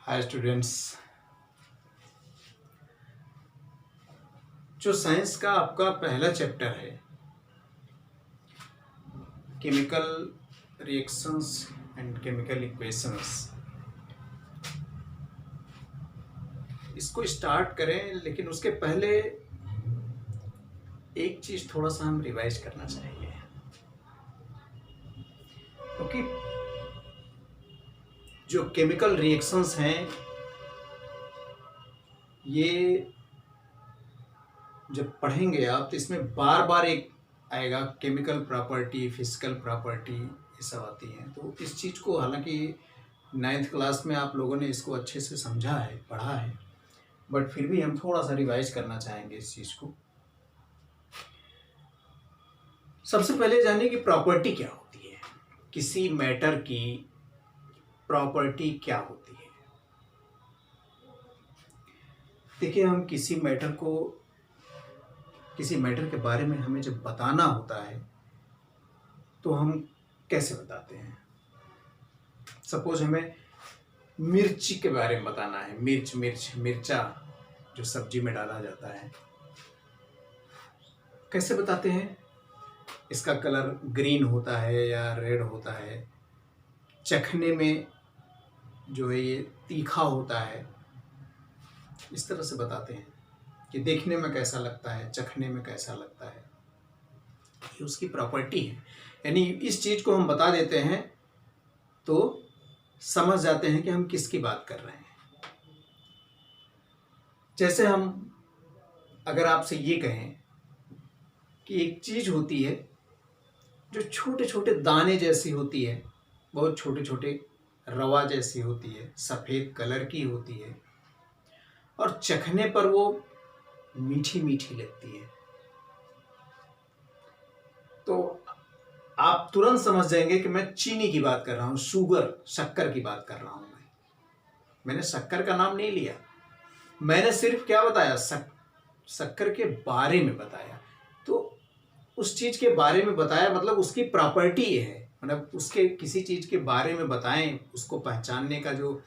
Hi students. जो science का आपका पहला चैप्टर है chemical reactions and chemical equations, इसको स्टार्ट करें, लेकिन उसके पहले एक चीज थोड़ा सा हम रिवाइज करना चाहेंगे, क्योंकि जो केमिकल रिएक्शंस हैं ये जब पढ़ेंगे आप तो इसमें बार बार एक आएगा केमिकल प्रॉपर्टी, फिजिकल प्रॉपर्टी, ये सब आती हैं। तो इस चीज़ को हालांकि 9th क्लास में आप लोगों ने इसको अच्छे से समझा है, पढ़ा है, बट फिर भी हम थोड़ा सा रिवाइज करना चाहेंगे इस चीज़ को। सबसे पहले जानिए कि प्रॉपर्टी क्या होती है, किसी मैटर की प्रॉपर्टी क्या होती है। देखिए, हम किसी मैटर के बारे में हमें जब बताना होता है तो हम कैसे बताते हैं। सपोज हमें मिर्ची के बारे में बताना है, मिर्चा जो सब्जी में डाला जाता है, कैसे बताते हैं। इसका कलर ग्रीन होता है या रेड होता है, चखने में जो है ये तीखा होता है, इस तरह से बताते हैं कि देखने में कैसा लगता है, चखने में कैसा लगता है, ये उसकी प्रॉपर्टी है। यानी इस चीज़ को हम बता देते हैं तो समझ जाते हैं कि हम किसकी बात कर रहे हैं। जैसे हम अगर आपसे ये कहें कि एक चीज़ होती है जो छोटे छोटे दाने जैसी होती है, बहुत छोटे छोटे रवा जैसी होती है, सफ़ेद कलर की होती है और चखने पर वो मीठी मीठी लगती है, तो आप तुरंत समझ जाएंगे कि मैं चीनी की बात कर रहा हूँ, शक्कर की बात कर रहा हूँ। मैंने शक्कर का नाम नहीं लिया, मैंने सिर्फ क्या बताया, शक्कर के बारे में बताया। तो उस चीज़ के बारे में बताया मतलब उसकी प्रॉपर्टी है, मतलब उसके किसी चीज़ के बारे में बताएं, उसको पहचानने का जो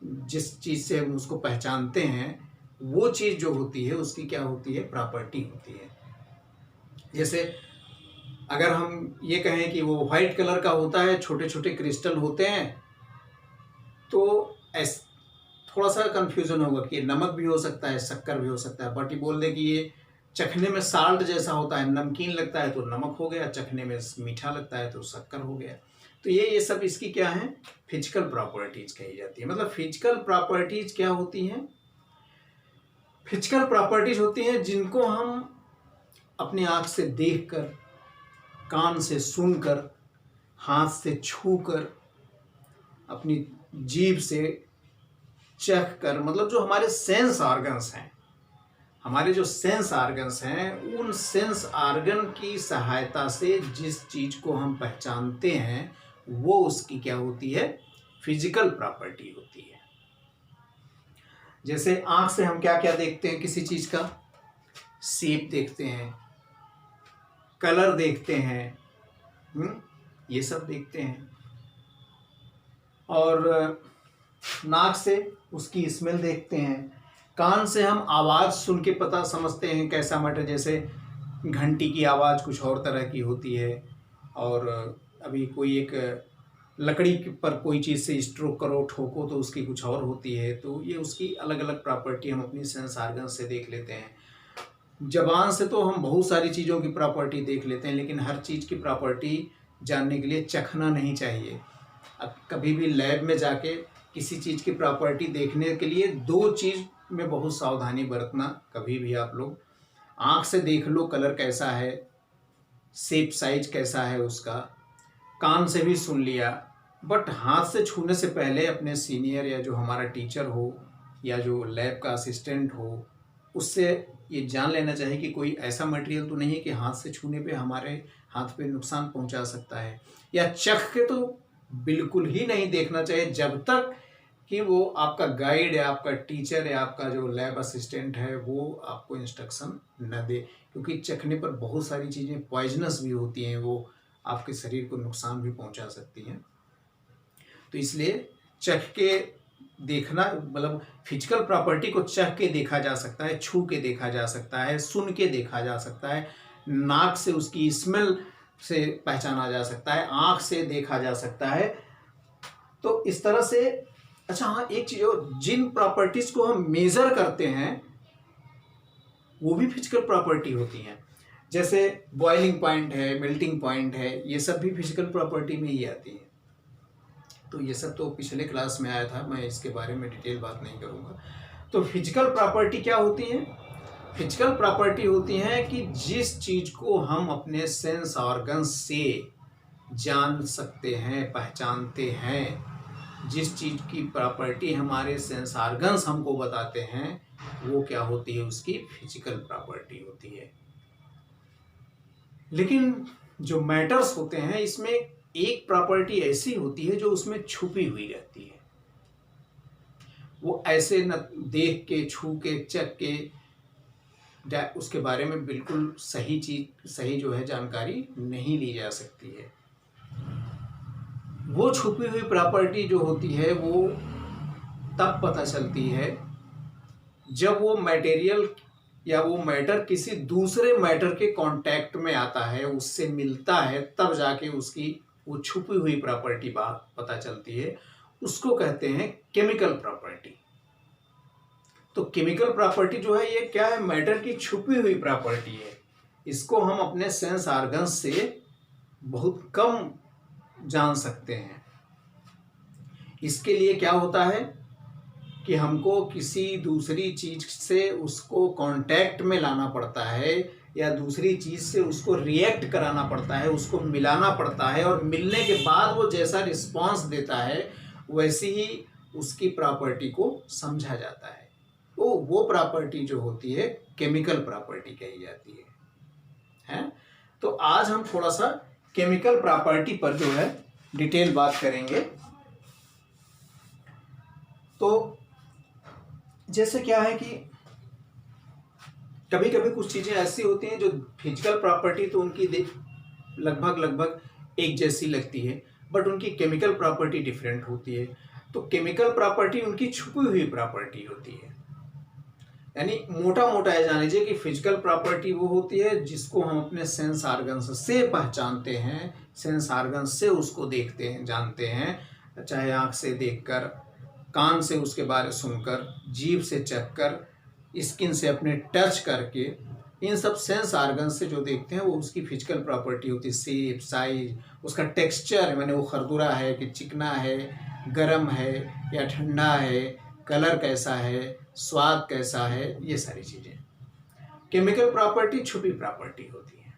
जिस चीज़ से हम उसको पहचानते हैं वो चीज़ जो होती है उसकी क्या होती है, प्रॉपर्टी होती है। जैसे अगर हम ये कहें कि वो वाइट कलर का होता है, छोटे छोटे क्रिस्टल होते हैं, तो थोड़ा सा कंफ्यूजन होगा कि नमक भी हो सकता है, शक्कर भी हो सकता है, बट ये बोल दें कि ये चखने में साल्ट जैसा होता है, नमकीन लगता है तो नमक हो गया, चखने में मीठा लगता है तो शक्कर हो गया। तो ये सब इसकी क्या है, फिजिकल प्रॉपर्टीज कही जाती है। मतलब फिजिकल प्रॉपर्टीज क्या होती हैं, फिजिकल प्रॉपर्टीज होती हैं जिनको हम अपनी आँख से देखकर, कान से सुनकर, हाथ से छूकर, अपनी जीभ से चख कर, मतलब जो हमारे सेंस ऑर्गन्स हैं, हमारे जो सेंस ऑर्गन्स हैं, उन सेंस ऑर्गन की सहायता से जिस चीज़ को हम पहचानते हैं वो उसकी क्या होती है, फिजिकल प्रॉपर्टी होती है। जैसे आँख से हम क्या क्या देखते हैं, किसी चीज़ का शेप देखते हैं, कलर देखते हैं, ये सब देखते हैं। और नाक से उसकी स्मेल देखते हैं, कान से हम आवाज़ सुन के पता समझते हैं कैसा मैटर। जैसे घंटी की आवाज़ कुछ और तरह की होती है, और अभी कोई एक लकड़ी पर कोई चीज़ से स्ट्रोक करो, ठोको तो उसकी कुछ और होती है। तो ये उसकी अलग अलग प्रॉपर्टी हम अपनी सेंस ऑर्गन से देख लेते हैं। ज़बान से तो हम बहुत सारी चीज़ों की प्रॉपर्टी देख लेते हैं, लेकिन हर चीज़ की प्रॉपर्टी जानने के लिए चखना नहीं चाहिए। अब कभी भी लैब में जाके किसी चीज़ की प्रॉपर्टी देखने के लिए दो चीज़ में बहुत सावधानी बरतना। कभी भी आप लोग आँख से देख लो कलर कैसा है, शेप साइज कैसा है उसका, कान से भी सुन लिया, बट हाथ से छूने से पहले अपने सीनियर या जो हमारा टीचर हो या जो लैब का असिस्टेंट हो, उससे ये जान लेना चाहिए कि कोई ऐसा मटेरियल तो नहीं है कि हाथ से छूने पे हमारे हाथ पे नुकसान पहुंचा सकता है। या चख के तो बिल्कुल ही नहीं देखना चाहिए जब तक कि वो आपका गाइड या आपका टीचर या आपका जो लैब असिस्टेंट है वो आपको इंस्ट्रक्शन न दे, क्योंकि चखने पर बहुत सारी चीज़ें पॉइजनस भी होती हैं, वो आपके शरीर को नुकसान भी पहुंचा सकती हैं। तो इसलिए चख के देखना, मतलब फिजिकल प्रॉपर्टी को चख के देखा जा सकता है, छू के देखा जा सकता है, सुन के देखा जा सकता है, नाक से उसकी स्मेल से पहचाना जा सकता है, आँख से देखा जा सकता है। तो इस तरह से अच्छा हाँ, एक चीज़ और, जिन प्रॉपर्टीज़ को हम मेज़र करते हैं वो भी फिजिकल प्रॉपर्टी होती हैं। जैसे बॉइलिंग पॉइंट है, मेल्टिंग पॉइंट है, ये सब भी फिजिकल प्रॉपर्टी में ही आती है। तो ये सब तो पिछले क्लास में आया था, मैं इसके बारे में डिटेल बात नहीं करूँगा। तो फिजिकल प्रॉपर्टी क्या होती है? फिजिकल प्रॉपर्टी होती है कि जिस चीज़ को हम अपने सेंस ऑर्गन्स से जान सकते हैं, पहचानते हैं, जिस चीज़ की प्रॉपर्टी हमारे सेंस ऑर्गन्स हमको बताते हैं, वो क्या होती है? उसकी फिजिकल प्रॉपर्टी होती है। लेकिन जो मैटर्स होते हैं, इसमें एक प्रॉपर्टी ऐसी होती है जो उसमें छुपी हुई रहती है। वो ऐसे न देख के, छू के, चख के उसके बारे में बिल्कुल सही जो है जानकारी नहीं ली जा सकती है। वो छुपी हुई प्रॉपर्टी जो होती है वो तब पता चलती है जब वो मटेरियल या वो मैटर किसी दूसरे मैटर के कांटेक्ट में आता है, उससे मिलता है, तब जाके उसकी वो छुपी हुई प्रॉपर्टी बात पता चलती है। उसको कहते हैं केमिकल प्रॉपर्टी। तो केमिकल प्रॉपर्टी जो है ये क्या है? मैटर की छुपी हुई प्रॉपर्टी है। इसको हम अपने सेंस ऑर्गन्स से बहुत कम जान सकते हैं। इसके लिए क्या होता है कि हमको किसी दूसरी चीज़ से उसको कांटेक्ट में लाना पड़ता है, या दूसरी चीज़ से उसको रिएक्ट कराना पड़ता है, उसको मिलाना पड़ता है, और मिलने के बाद वो जैसा रिस्पांस देता है वैसी ही उसकी प्रॉपर्टी को समझा जाता है। तो वो प्रॉपर्टी जो होती है केमिकल प्रॉपर्टी कही जाती है। तो आज हम थोड़ा सा केमिकल प्रॉपर्टी पर जो है डिटेल बात करेंगे। तो जैसे क्या है कि कभी कभी कुछ चीज़ें ऐसी होती हैं जो फिजिकल प्रॉपर्टी तो उनकी लगभग एक जैसी लगती है, बट उनकी केमिकल प्रॉपर्टी डिफरेंट होती है। तो केमिकल प्रॉपर्टी उनकी छुपी हुई प्रॉपर्टी होती है। यानी मोटा मोटा ये जान लीजिए कि फिजिकल प्रॉपर्टी वो होती है जिसको हम अपने सेंस ऑर्गन्स से पहचानते हैं, सेंस ऑर्गन्स से उसको देखते हैं, जानते हैं, चाहे आँख से देखकर, कान से उसके बारे सुनकर, जीभ से चखकर, स्किन से अपने टच करके, इन सब सेंस ऑर्गन से जो देखते हैं वो उसकी फिजिकल प्रॉपर्टी होती है। शेप, साइज, उसका टेक्सचर, मैंने वो खरदुरा है कि चिकना है, गरम है या ठंडा है, कलर कैसा है, स्वाद कैसा है, ये सारी चीज़ें। केमिकल प्रॉपर्टी छुपी प्रॉपर्टी होती है।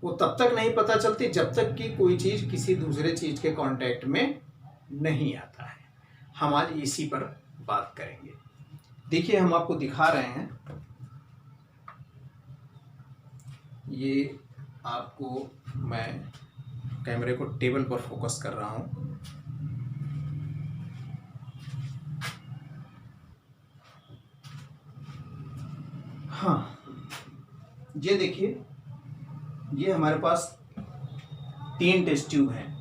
वो तब तक नहीं पता चलती जब तक कि कोई चीज़ किसी दूसरे चीज़ के कांटेक्ट में नहीं आता है। हम आज इसी पर बात करेंगे। देखिए हम आपको दिखा रहे हैं, ये आपको मैं कैमरे को टेबल पर फोकस कर रहा हूँ। हाँ, ये देखिए, ये हमारे पास 3 टेस्ट ट्यूब हैं।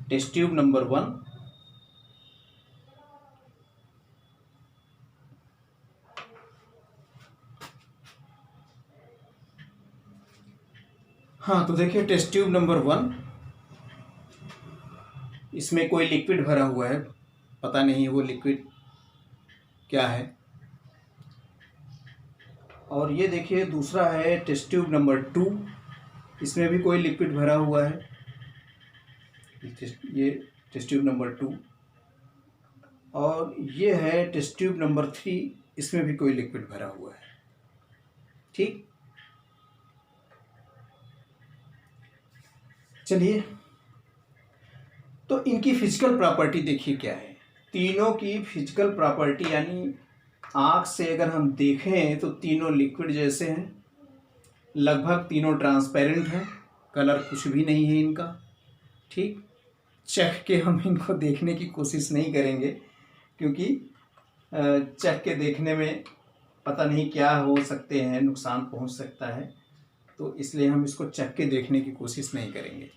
टेस्ट ट्यूब नंबर 1, हाँ तो देखिए टेस्ट ट्यूब नंबर 1, इसमें कोई लिक्विड भरा हुआ है, पता नहीं वो लिक्विड क्या है। और ये देखिए दूसरा है टेस्ट ट्यूब नंबर 2, इसमें भी कोई लिक्विड भरा हुआ है, ये टेस्ट ट्यूब नंबर 2। और ये है टेस्ट ट्यूब नंबर 3, इसमें भी कोई लिक्विड भरा हुआ है। ठीक, चलिए तो इनकी फिजिकल प्रॉपर्टी देखिए क्या है। तीनों की फिजिकल प्रॉपर्टी, यानी आँख से अगर हम देखें तो तीनों लिक्विड जैसे हैं, लगभग तीनों ट्रांसपेरेंट हैं, कलर कुछ भी नहीं है इनका। ठीक, चख के हम इनको देखने की कोशिश नहीं करेंगे, क्योंकि चख के देखने में पता नहीं क्या हो सकते हैं, नुकसान पहुंच सकता है, तो इसलिए हम इसको चख के देखने की कोशिश नहीं करेंगे।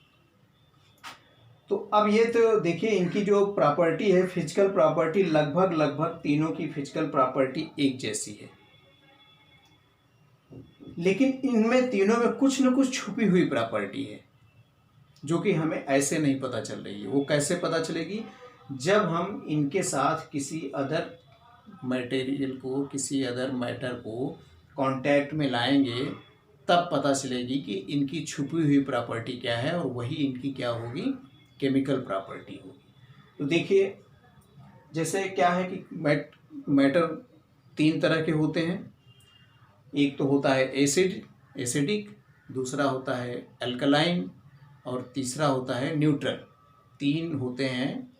तो अब ये तो देखिए इनकी जो प्रॉपर्टी है, फिजिकल प्रॉपर्टी, लगभग तीनों की फिजिकल प्रॉपर्टी एक जैसी है, लेकिन इनमें तीनों में कुछ न कुछ छुपी हुई प्रॉपर्टी है जो कि हमें ऐसे नहीं पता चल रही है। वो कैसे पता चलेगी? जब हम इनके साथ किसी अदर मटेरियल को, किसी अदर मैटर को कांटेक्ट में लाएंगे, तब पता चलेगी कि इनकी छुपी हुई प्रॉपर्टी क्या है और वही इनकी क्या होगी, केमिकल प्रॉपर्टी होगी। तो देखिए जैसे क्या है कि मैटर तीन तरह के होते हैं। एक तो होता है एसिडिक, दूसरा होता है अल्कलाइन और तीसरा होता है न्यूट्रल। तीन होते हैं।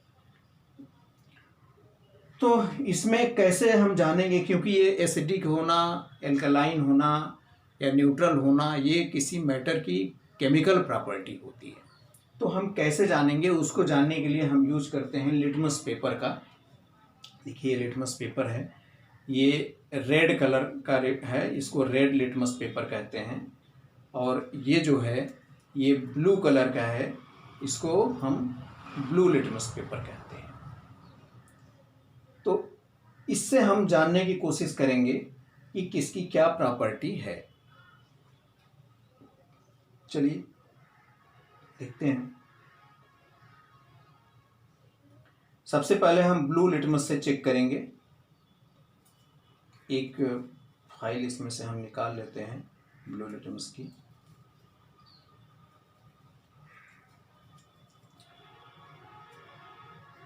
तो इसमें कैसे हम जानेंगे, क्योंकि ये एसिडिक होना, अल्कलाइन होना या न्यूट्रल होना, ये किसी मैटर की केमिकल प्रॉपर्टी होती है। तो हम कैसे जानेंगे? उसको जानने के लिए हम यूज करते हैं लिटमस पेपर का। देखिए लिटमस पेपर है, ये रेड कलर का है, इसको रेड लिटमस पेपर कहते हैं। और ये जो है ये ब्लू कलर का है, इसको हम ब्लू लिटमस पेपर कहते हैं। तो इससे हम जानने की कोशिश करेंगे कि किसकी क्या प्रॉपर्टी है। चलिए देखते हैं। सबसे पहले हम ब्लू लिटमस से चेक करेंगे। एक फाइल इसमें से हम निकाल लेते हैं ब्लू लिटमस की।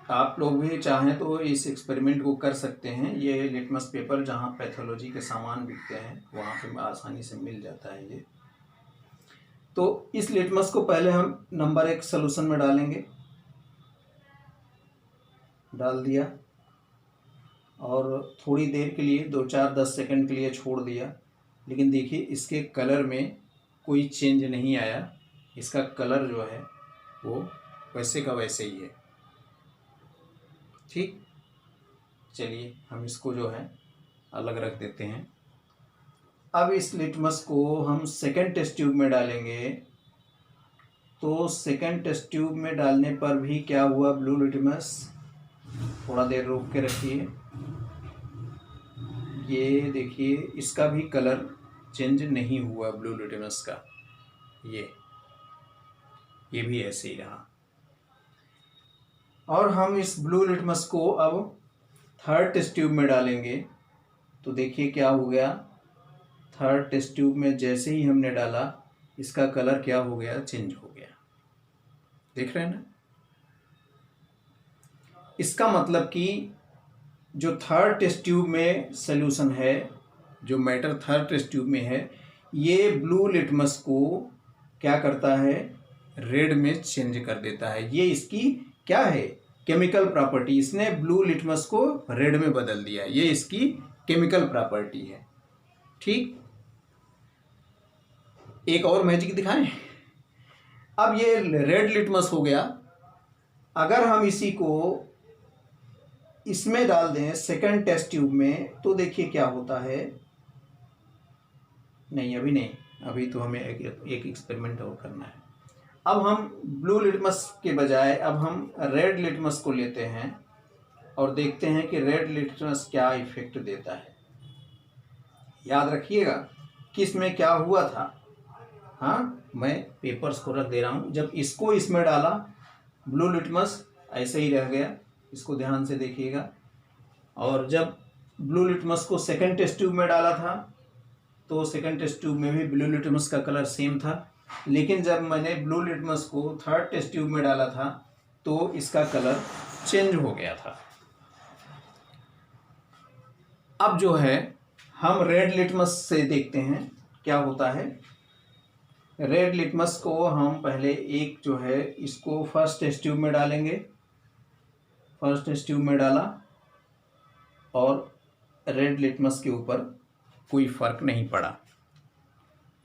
आप लोग भी चाहें तो इस एक्सपेरिमेंट को कर सकते हैं। ये लिटमस पेपर जहाँ पैथोलॉजी के सामान बिकते हैं वहाँ पे आसानी से मिल जाता है ये। तो इस लिटमस को पहले हम नंबर 1 सॉल्यूशन में डालेंगे। डाल दिया और थोड़ी देर के लिए 2-4-10 सेकंड के लिए छोड़ दिया। लेकिन देखिए इसके कलर में कोई चेंज नहीं आया। इसका कलर जो है वो वैसे का वैसे ही है। ठीक, चलिए हम इसको जो है अलग रख देते हैं। अब इस लिटमस को हम सेकंड टेस्ट ट्यूब में डालेंगे। तो सेकंड टेस्ट ट्यूब में डालने पर भी क्या हुआ, ब्लू लिटमस, थोड़ा देर रोक के रखिए। ये देखिए इसका भी कलर चेंज नहीं हुआ ब्लू लिटमस का, ये भी ऐसे ही रहा। और हम इस ब्लू लिटमस को अब थर्ड टेस्ट ट्यूब में डालेंगे। तो देखिए क्या हो गया, थर्ड टेस्ट ट्यूब में जैसे ही हमने डाला इसका कलर क्या हो गया, चेंज हो गया। देख रहे हैं ना? इसका मतलब कि जो थर्ड टेस्ट ट्यूब में सॉल्यूशन है, जो मैटर थर्ड टेस्ट ट्यूब में है, ये ब्लू लिटमस को क्या करता है, रेड में चेंज कर देता है। ये इसकी क्या है, केमिकल प्रॉपर्टी। इसने ब्लू लिटमस को रेड में बदल दिया, ये इसकी केमिकल प्रॉपर्टी है। ठीक, एक और मैजिक दिखाएं। अब ये रेड लिटमस हो गया। अगर हम इसी को इसमें डाल दें सेकंड टेस्ट ट्यूब में, तो देखिए क्या होता है। नहीं अभी नहीं, अभी तो हमें एक एक्सपेरिमेंट और करना है। अब हम ब्लू लिटमस के बजाय अब हम रेड लिटमस को लेते हैं और देखते हैं कि रेड लिटमस क्या इफेक्ट देता है। याद रखिएगा कि इसमें क्या हुआ था। हाँ, मैं पेपर्स को रख दे रहा हूँ। जब इसको इसमें डाला, ब्लू लिटमस ऐसे ही रह गया, इसको ध्यान से देखिएगा। और जब ब्लू लिटमस को सेकंड टेस्ट ट्यूब में डाला था, तो सेकंड टेस्ट ट्यूब में भी ब्लू लिटमस का कलर सेम था। लेकिन जब मैंने ब्लू लिटमस को थर्ड टेस्ट ट्यूब में डाला था, तो इसका कलर चेंज हो गया था। अब जो है हम रेड लिटमस से देखते हैं क्या होता है। रेड लिटमस को हम पहले एक जो है इसको फर्स्ट टेस्ट ट्यूब में डालेंगे। फर्स्ट टेस्ट ट्यूब में डाला और रेड लिटमस के ऊपर कोई फर्क नहीं पड़ा।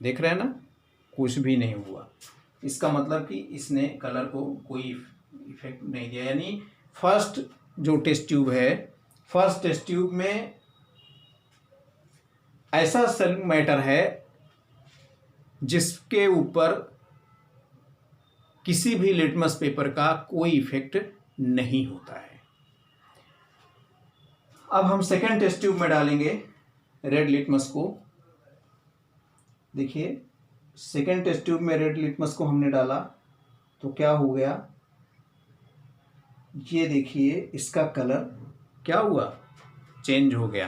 देख रहे हैं ना, कुछ भी नहीं हुआ। इसका मतलब कि इसने कलर को कोई इफेक्ट नहीं दिया। यानी फर्स्ट जो टेस्ट ट्यूब है, फर्स्ट टेस्ट ट्यूब में ऐसा सेल मैटर है जिसके ऊपर किसी भी लिटमस पेपर का कोई इफेक्ट नहीं होता है। अब हम सेकेंड टेस्ट ट्यूब में डालेंगे रेड लिटमस को। देखिए सेकेंड टेस्ट ट्यूब में रेड लिटमस को हमने डाला तो क्या हो गया, ये देखिए इसका कलर क्या हुआ, चेंज हो गया।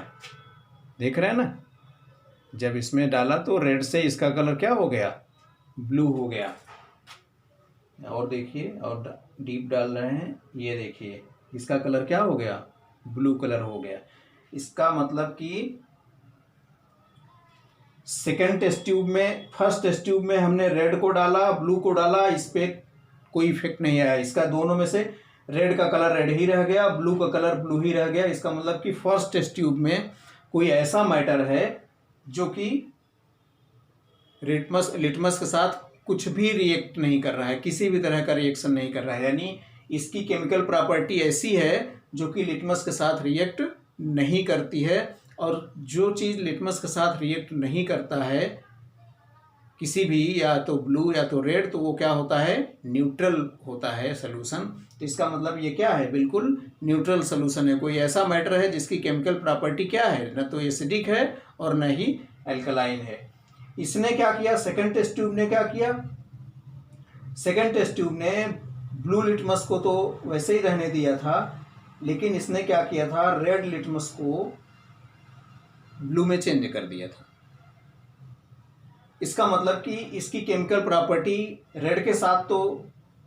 देख रहे हैं ना, जब इसमें डाला तो रेड से इसका कलर क्या हो गया, ब्लू हो गया। और देखिए और डीप डाल रहे हैं, ये देखिए इसका कलर क्या हो गया, ब्लू कलर हो गया। इसका मतलब कि सेकेंड टेस्ट ट्यूब में, फर्स्ट टेस्ट ट्यूब में हमने रेड को डाला, ब्लू को डाला, इस पे कोई इफेक्ट नहीं आया। इसका दोनों में से रेड का कलर रेड ही रह गया, ब्लू का कलर ब्लू ही रह गया। इसका मतलब कि फर्स्ट टेस्ट ट्यूब में कोई ऐसा मैटर है जो कि लिटमस के साथ कुछ भी रिएक्ट नहीं कर रहा है, किसी भी तरह का रिएक्शन नहीं कर रहा है। यानी इसकी केमिकल प्रॉपर्टी ऐसी है जो कि लिटमस के साथ रिएक्ट नहीं करती है। और जो चीज़ लिटमस के साथ रिएक्ट नहीं करता है किसी भी, या तो ब्लू या तो रेड, तो वो क्या होता है, न्यूट्रल होता है सॉल्यूशन। तो इसका मतलब ये क्या है, बिल्कुल न्यूट्रल सॉल्यूशन है। कोई ऐसा मैटर है जिसकी केमिकल प्रॉपर्टी क्या है, न तो एसिडिक है और न ही एल्कलाइन है। इसने क्या किया, सेकेंड टेस्ट ट्यूब ने क्या किया, सेकेंड टेस्ट ट्यूब ने ब्लू लिटमस को तो वैसे ही रहने दिया था, लेकिन इसने क्या किया था, रेड लिटमस को ब्लू में चेंज कर दिया था। इसका मतलब कि इसकी केमिकल प्रॉपर्टी रेड के साथ तो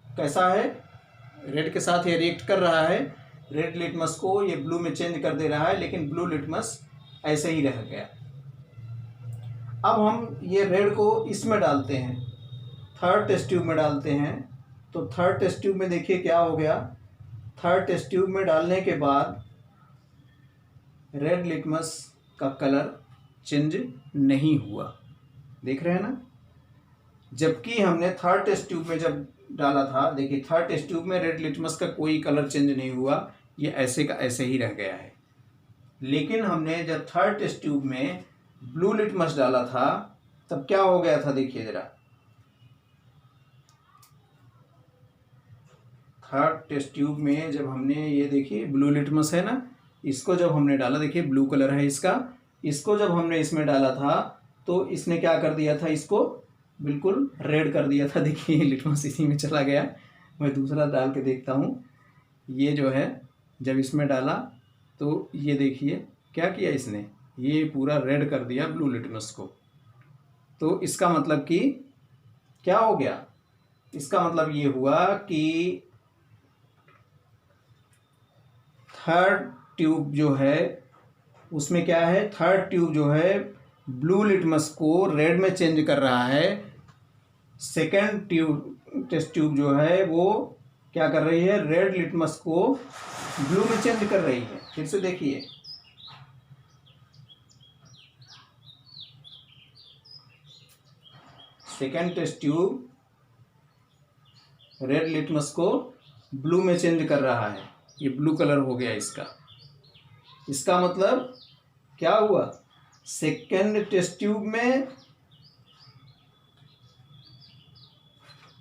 कैसा है, रेड के साथ ये रिएक्ट कर रहा है, रेड लिटमस को ये ब्लू में चेंज कर दे रहा है, लेकिन ब्लू लिटमस ऐसे ही रह गया। अब हम ये रेड को इसमें डालते हैं, थर्ड टेस्ट ट्यूब में डालते हैं। तो थर्ड टेस्ट ट्यूब में देखिए क्या हो गया, थर्ड टेस्ट ट्यूब में डालने के बाद रेड लिटमस का कलर चेंज नहीं हुआ। देख रहे हैं ना, जबकि हमने थर्ड टेस्ट ट्यूब में जब डाला था, देखिए थर्ड टेस्ट ट्यूब में रेड लिटमस का कोई कलर चेंज नहीं हुआ, ये ऐसे का ऐसे ही रह गया है। लेकिन हमने जब थर्ड टेस्ट ट्यूब में ब्लू लिटमस डाला था तब क्या हो गया था, देखिए जरा, थर्ड टेस्ट ट्यूब में जब हमने, ये देखिए ब्लू लिटमस है ना, इसको जब हमने डाला, देखिए ब्लू कलर है इसका, इसको जब हमने इसमें डाला था तो इसने क्या कर दिया था, इसको बिल्कुल रेड कर दिया था। देखिए लिटमस इसी में चला गया, मैं दूसरा डाल के देखता हूँ। ये जो है जब इसमें डाला तो ये देखिए क्या किया इसने, ये पूरा रेड कर दिया ब्लू लिटमस को। तो इसका मतलब कि क्या हो गया, इसका मतलब ये हुआ कि थर्ड ट्यूब जो है उसमें क्या है, थर्ड ट्यूब जो है ब्लू लिटमस को रेड में चेंज कर रहा है, सेकेंड ट्यूब टेस्ट ट्यूब जो है वो क्या कर रही है, रेड लिटमस को ब्लू में चेंज कर रही है। फिर से देखिए, second test tube red litmus को ब्लू में चेंज कर रहा है, ये ब्लू कलर हो गया इसका। इसका मतलब क्या हुआ, सेकेंड टेस्ट ट्यूब में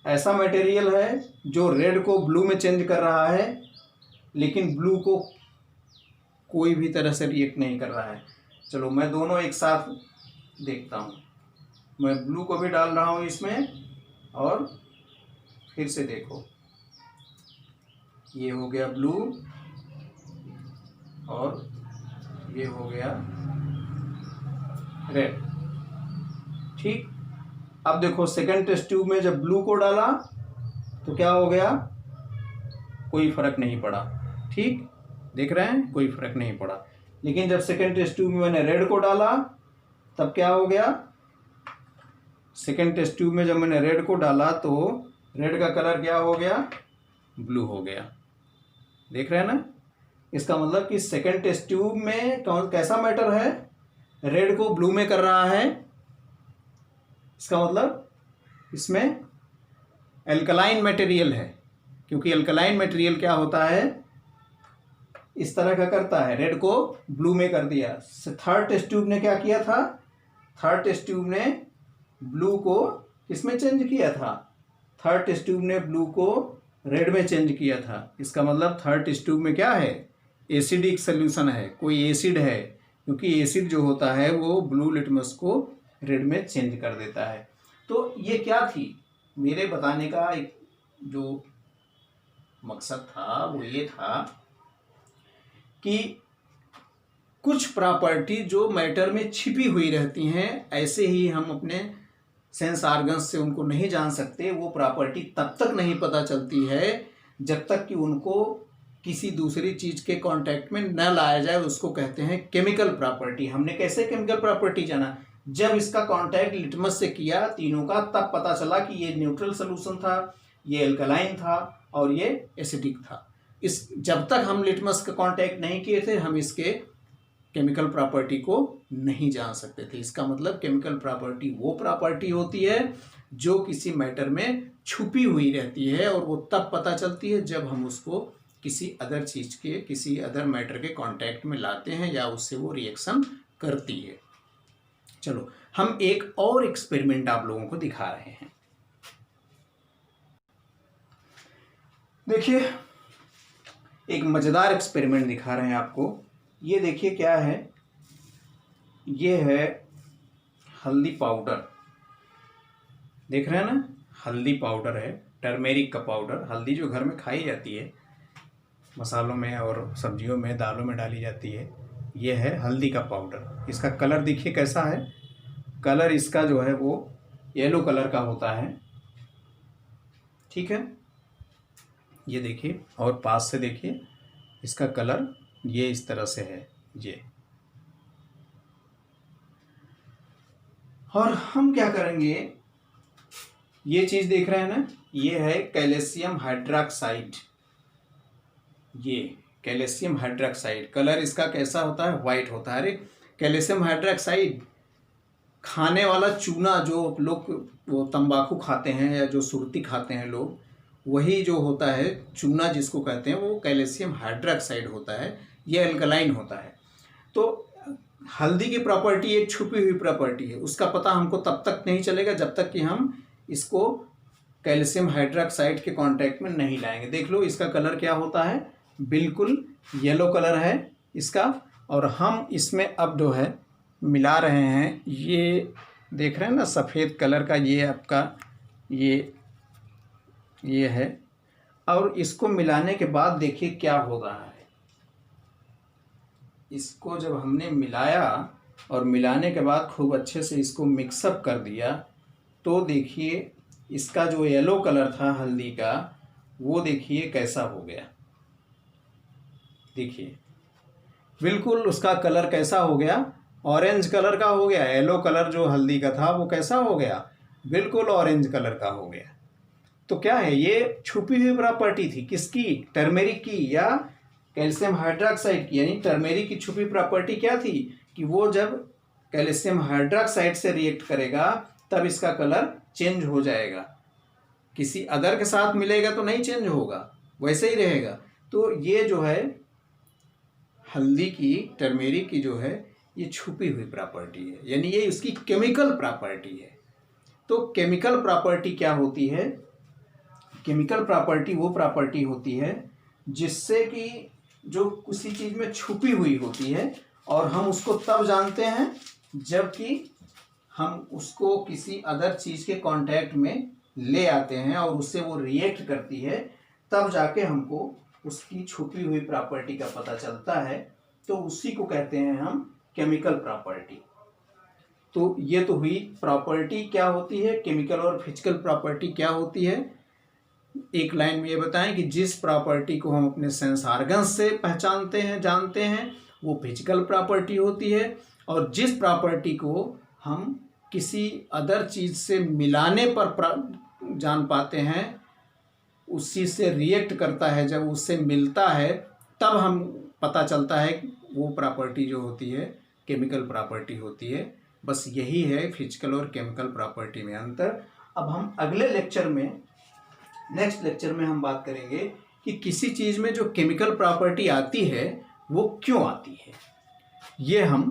ऐसा मटेरियल है जो रेड को ब्लू में चेंज कर रहा है, लेकिन ब्लू को कोई भी तरह से रिएक्ट नहीं कर रहा है। चलो मैं दोनों एक साथ देखता हूँ, मैं ब्लू को भी डाल रहा हूँ इसमें, और फिर से देखो ये हो गया ब्लू और ये हो गया रेड। ठीक, अब देखो सेकेंड टेस्ट ट्यूब में जब ब्लू को डाला तो क्या हो गया, कोई फर्क नहीं पड़ा। ठीक, देख रहे हैं, कोई फर्क नहीं पड़ा। लेकिन जब सेकेंड टेस्ट ट्यूब में मैंने रेड को डाला तब क्या हो गया, सेकेंड टेस्ट ट्यूब में जब मैंने रेड को डाला तो रेड का कलर क्या हो गया, ब्लू हो गया। देख रहे हैं ना, इसका मतलब कि सेकेंड टेस्ट ट्यूब में कैसा मैटर है, रेड को ब्लू में कर रहा है। इसका मतलब इसमें एल्कलाइन मटेरियल है, क्योंकि एल्कलाइन मटेरियल क्या होता है, इस तरह का करता है, रेड को ब्लू में कर दिया। थर्ड टेस्ट ट्यूब ने क्या किया था, थर्ड टेस्ट ट्यूब ने ब्लू को किसमें चेंज किया था, थर्ड टेस्ट ट्यूब ने ब्लू को रेड में चेंज किया था। इसका मतलब थर्ड टेस्ट ट्यूब में क्या है, एसिडिक सोल्यूशन है, कोई एसिड है, क्योंकि एसिड जो होता है वो ब्लू लिटमस को रेड में चेंज कर देता है। तो ये क्या थी, मेरे बताने का एक जो मकसद था वो ये था कि कुछ प्रॉपर्टी जो मैटर में छिपी हुई रहती हैं, ऐसे ही हम अपने सेंस ऑर्गन्स से उनको नहीं जान सकते। वो प्रॉपर्टी तब तक नहीं पता चलती है जब तक कि उनको किसी दूसरी चीज़ के कांटेक्ट में न लाया जाए। उसको कहते हैं केमिकल प्रॉपर्टी। हमने कैसे केमिकल प्रॉपर्टी जाना, जब इसका कांटेक्ट लिटमस से किया तीनों का, तब पता चला कि ये न्यूट्रल सोल्यूशन था, ये एल्कलाइन था और ये एसिडिक था। इस जब तक हम लिटमस का कांटेक्ट नहीं किए थे हम इसके केमिकल प्रॉपर्टी को नहीं जान सकते थे। इसका मतलब केमिकल प्रॉपर्टी वो प्रॉपर्टी होती है जो किसी मैटर में छुपी हुई रहती है और वो तब पता चलती है जब हम उसको किसी अदर चीज़ के, किसी अदर मैटर के कांटेक्ट में लाते हैं या उससे वो रिएक्शन करती है। चलो हम एक और एक्सपेरिमेंट आप लोगों को दिखा रहे हैं। देखिए एक मज़ेदार एक्सपेरिमेंट दिखा रहे हैं आपको। ये देखिए क्या है, ये है हल्दी पाउडर, देख रहे हैं ना, हल्दी पाउडर है, टर्मेरिक का पाउडर। हल्दी जो घर में खाई जाती है, मसालों में और सब्जियों में, दालों में डाली जाती है, ये है हल्दी का पाउडर। इसका कलर देखिए कैसा है, कलर इसका जो है वो येलो कलर का होता है, ठीक है। ये देखिए और पास से देखिए, इसका कलर ये इस तरह से है ये। और हम क्या करेंगे, ये चीज़ देख रहे हैं ना, ये है कैल्शियम हाइड्रोक्साइड। ये कैल्शियम हाइड्रोक्साइड, कलर इसका कैसा होता है, वाइट होता है। अरे कैल्शियम हाइड्रोक्साइड खाने वाला चूना, जो लोग वो तंबाकू खाते हैं या जो सुरती खाते हैं लोग, वही जो होता है चूना जिसको कहते हैं, वो कैल्शियम हाइड्रोक्साइड होता है, ये अल्कलाइन होता है। तो हल्दी की प्रॉपर्टी एक छुपी हुई प्रॉपर्टी है, उसका पता हमको तब तक नहीं चलेगा जब तक कि हम इसको कैल्शियम हाइड्रोक्साइड के कांटेक्ट में नहीं लाएंगे। देख लो इसका कलर क्या होता है, बिल्कुल येलो कलर है इसका। और हम इसमें अब जो है मिला रहे हैं, ये देख रहे हैं ना सफ़ेद कलर का, ये आपका ये है। और इसको मिलाने के बाद देखिए क्या हो रहा है। इसको जब हमने मिलाया और मिलाने के बाद खूब अच्छे से इसको मिक्सअप कर दिया, तो देखिए इसका जो येलो कलर था हल्दी का, वो देखिए कैसा हो गया। देखिए बिल्कुल उसका कलर कैसा हो गया, ऑरेंज कलर का हो गया। येलो कलर जो हल्दी का था वो कैसा हो गया, बिल्कुल ऑरेंज कलर का हो गया। तो क्या है, ये छुपी हुई प्रॉपर्टी थी, किसकी, टर्मेरिक की या कैल्शियम हाइड्रोक्साइड की। यानी टर्मेरिक की छुपी प्रॉपर्टी क्या थी कि वो जब कैल्शियम हाइड्रोक्साइड से रिएक्ट करेगा तब इसका कलर चेंज हो जाएगा, किसी अदर के साथ मिलेगा तो नहीं चेंज होगा, वैसे ही रहेगा। तो ये जो है हल्दी की, टर्मेरिक की जो है, ये छुपी हुई प्रॉपर्टी है, यानी ये उसकी केमिकल प्रॉपर्टी है। तो केमिकल प्रॉपर्टी क्या होती है, केमिकल प्रॉपर्टी वो प्रॉपर्टी होती है जिससे कि जो किसी चीज़ में छुपी हुई होती है और हम उसको तब जानते हैं जबकि हम उसको किसी अदर चीज़ के कांटेक्ट में ले आते हैं और उससे वो रिएक्ट करती है, तब जाके हमको उसकी छुपी हुई प्रॉपर्टी का पता चलता है। तो उसी को कहते हैं हम केमिकल प्रॉपर्टी। तो ये तो हुई प्रॉपर्टी क्या होती है, केमिकल और फिजिकल प्रॉपर्टी क्या होती है। एक लाइन में ये बताएं कि जिस प्रॉपर्टी को हम अपने सेंस ऑर्गन्स से पहचानते हैं, जानते हैं, वो फिजिकल प्रॉपर्टी होती है। और जिस प्रॉपर्टी को हम किसी अदर चीज़ से मिलाने पर जान पाते हैं, उस चीज़ से रिएक्ट करता है, जब उससे मिलता है तब हम पता चलता है वो प्रॉपर्टी जो होती है केमिकल प्रॉपर्टी होती है। बस यही है फिजिकल और केमिकल प्रॉपर्टी में अंतर। अब हम अगले लेक्चर में, नेक्स्ट लेक्चर में हम बात करेंगे कि किसी चीज़ में जो केमिकल प्रॉपर्टी आती है वो क्यों आती है, ये हम